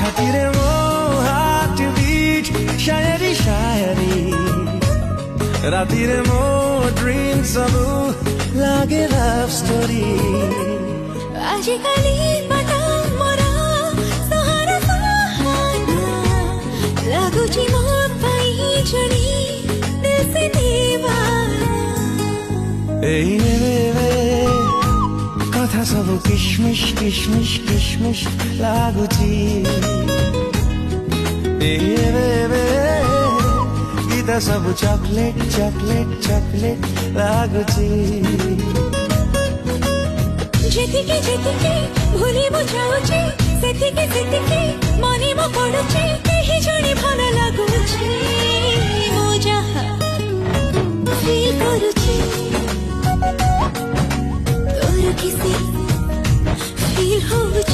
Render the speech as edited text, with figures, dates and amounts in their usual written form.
छातीरे मो heart beat शायरी शायरी रातीरे मो dream सबू लागे लव स्टोरी आजिकाली पता मोरा सहारा सहारा लागुची मो पाई जणी दिल से दीवाना এই নেবে কথা সবু কিশমিশ কিশমিশ কিশমিশ লাগুচি এই নেবে গীতা সবু চকলেট চকলেট চকলেট লাগুচি যেতিকে যেতিকে ভুলিব যাଉଛି সেতিকে সেতিকে মনিব পড়ୁଛି ଏହି ଜଣେ ଭଲ ଲାଗୁଛି ମୁଁ ଯାହା ଫିଲ୍ କରୁଛି ତୋର କିଛି ଫିଲ୍ ହଉଛି